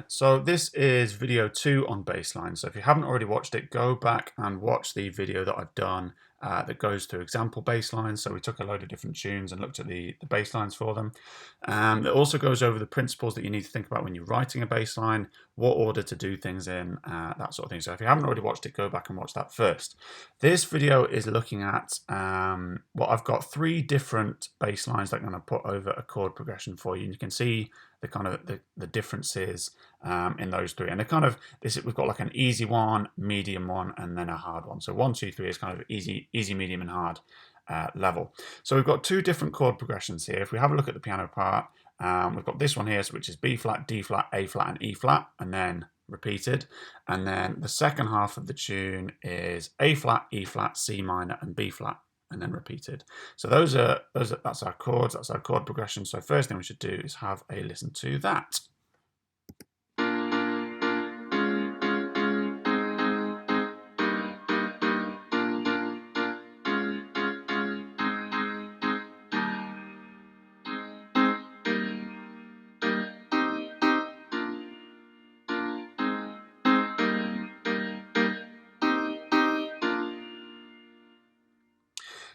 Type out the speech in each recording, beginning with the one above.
So this is video 2 on Basslines. So if you haven't already watched it, go back and watch the video that I've done that goes through example basslines. So we took a load of different tunes and looked at the basslines for them. It also goes over the principles that you need to think about when you're writing a bassline, what order to do things in, that sort of thing. So if you haven't already watched it, go back and watch that first. This video is looking at, I've got 3 different basslines that I'm going to put over a chord progression for you. And you can see the kind of the differences in those 3, and they're kind of we've got like an easy one, medium one, and then a hard one. So 1, 2, 3 is kind of easy, medium, and hard level. So we've got 2 different chord progressions here. If we have a look at the piano part, we've got this one here, which is B flat, D flat, A flat, and E flat, and then repeated. And then the second half of the tune is A flat, E flat, C minor, and B flat, and then repeated. So that's our chords, that's our chord progression. So first thing we should do is have a listen to that.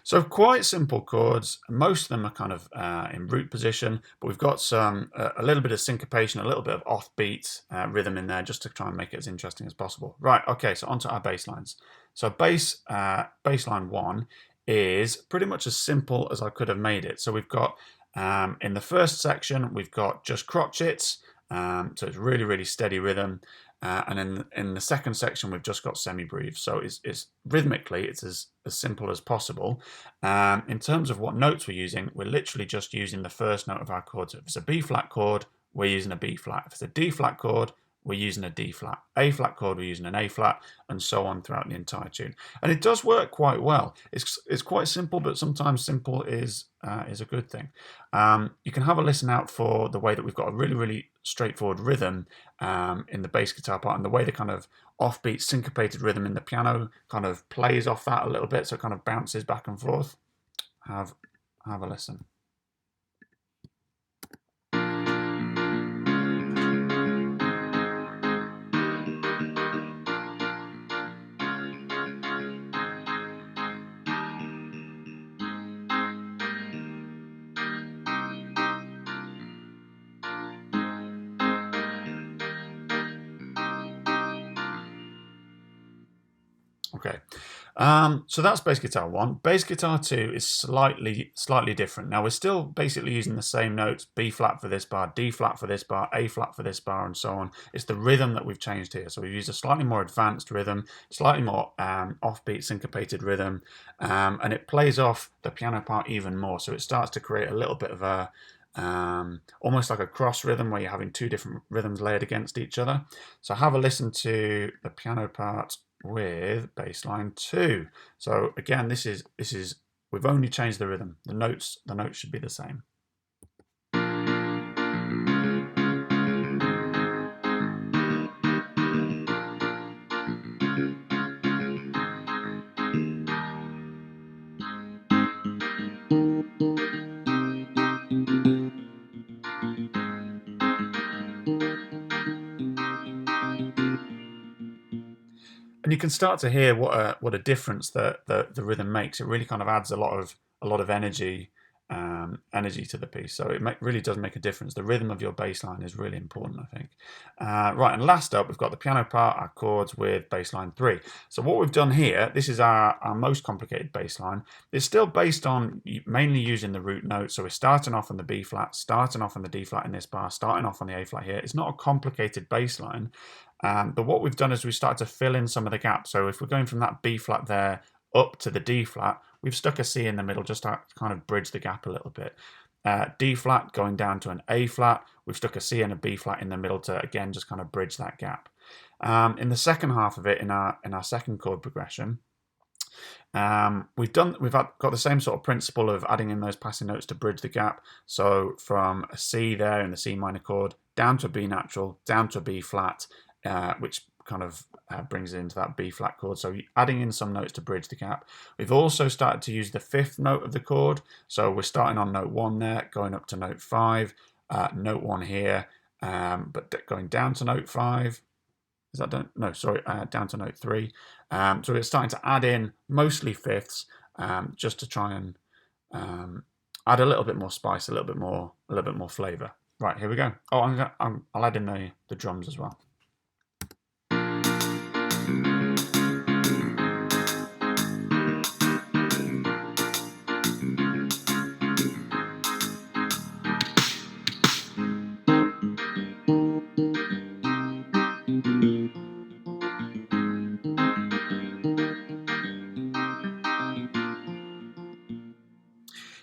So quite simple chords. Most of them are kind of in root position, but we've got a little bit of syncopation, a little bit of offbeat rhythm in there, just to try and make it as interesting as possible. Right, okay, so onto our basslines. So bassline 1 is pretty much as simple as I could have made it. So we've got, in the first section, we've got just crotchets, so it's really, really steady rhythm. And in the second section, we've just got semi-breathe. So it's rhythmically, it's as simple as possible. In terms of what notes we're using, we're literally just using the first note of our chord. So if it's a B flat chord, we're using a B flat. If it's a D flat chord, we're using a D flat. A flat chord, we're using an A flat, and so on throughout the entire tune. And it does work quite well. It's quite simple, but sometimes simple is a good thing. You can have a listen out for the way that we've got a really, really straightforward rhythm in the bass guitar part, and the way the kind of offbeat syncopated rhythm in the piano kind of plays off that a little bit, so it kind of bounces back and forth. Have a listen. Okay, so that's bass guitar 1. Bass guitar 2 is slightly different. Now we're still basically using the same notes: B flat for this bar, D flat for this bar, A flat for this bar, and so on. It's the rhythm that we've changed here. So we've used a slightly more advanced rhythm, slightly more offbeat syncopated rhythm, and it plays off the piano part even more. So it starts to create a little bit of a almost like a cross rhythm where you're having 2 different rhythms layered against each other. So have a listen to the piano part with bassline 2. So again, this is we've only changed the rhythm. The notes should be the same. And you can start to hear what a difference that the rhythm makes. It really kind of adds a lot of energy to the piece. So it really does make a difference. The rhythm of your bass line is really important, I think. Right, and last up, we've got the piano part, our chords with bassline 3. So what we've done here, this is our most complicated bass line. It's still based on mainly using the root note. So we're starting off on the B flat, starting off on the D flat in this bar, starting off on the A flat here. It's not a complicated bass line. But what we've done is we started to fill in some of the gaps. So if we're going from that B flat there up to the D flat, we've stuck a C in the middle just to kind of bridge the gap a little bit. D flat going down to an A flat, we've stuck a C and a B flat in the middle to again just kind of bridge that gap. In the second half of it, in our second chord progression, we've got the same sort of principle of adding in those passing notes to bridge the gap. So from a C there in the C minor chord down to a B natural, down to a B flat, which kind of brings it into that B flat chord. So adding in some notes to bridge the gap. We've also started to use the 5th note of the chord. So we're starting on note 1 there, going up to note 5, note 1 here, but going down to note 5. Is that done? No, sorry, down to note 3. So we're starting to add in mostly fifths, just to try and add a little bit more spice, a little bit more flavour. Right, here we go. Oh, I'll add in the drums as well.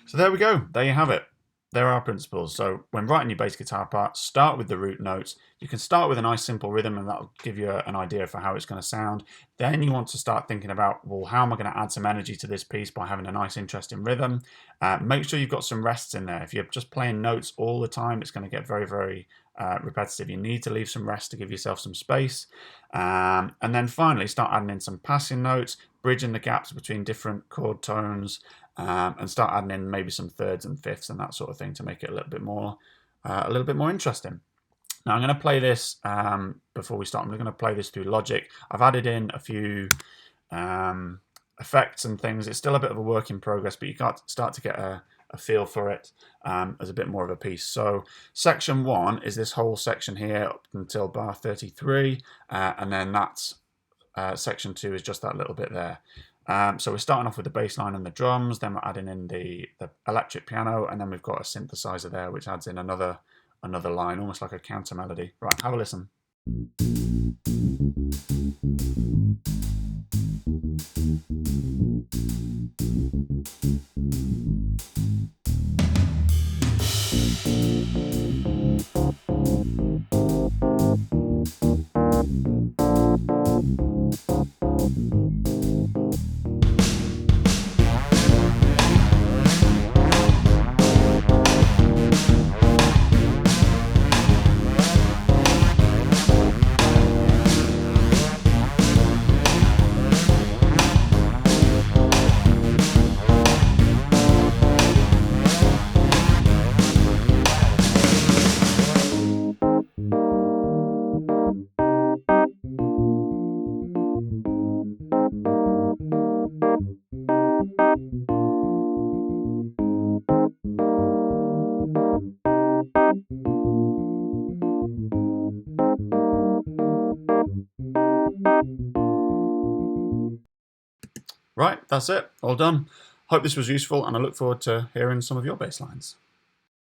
So there we go. There you have it. There are principles. So when writing your bass guitar part, start with the root notes. You can start with a nice simple rhythm and that'll give you an idea for how it's going to sound. Then you want to start thinking about, well, how am I going to add some energy to this piece by having a nice interesting rhythm? Make sure you've got some rests in there. If you're just playing notes all the time, it's going to get very, very repetitive. You need to leave some rest to give yourself some space. And then finally start adding in some passing notes, bridging the gaps between different chord tones, and start adding in maybe some thirds and fifths and that sort of thing to make it a little bit more interesting. Now I'm going to play this before we start. I'm going to play this through Logic. I've added in a few effects and things. It's still a bit of a work in progress, but you can start to get a feel for it as a bit more of a piece. So section 1 is this whole section here up until bar 33, and then that's section 2 is just that little bit there. So we're starting off with the bass line and the drums, then we're adding in the electric piano, and then we've got a synthesizer there which adds in another line, almost like a counter melody. Right, have a listen. Right, that's it. All done. Hope this was useful, and I look forward to hearing some of your bass lines.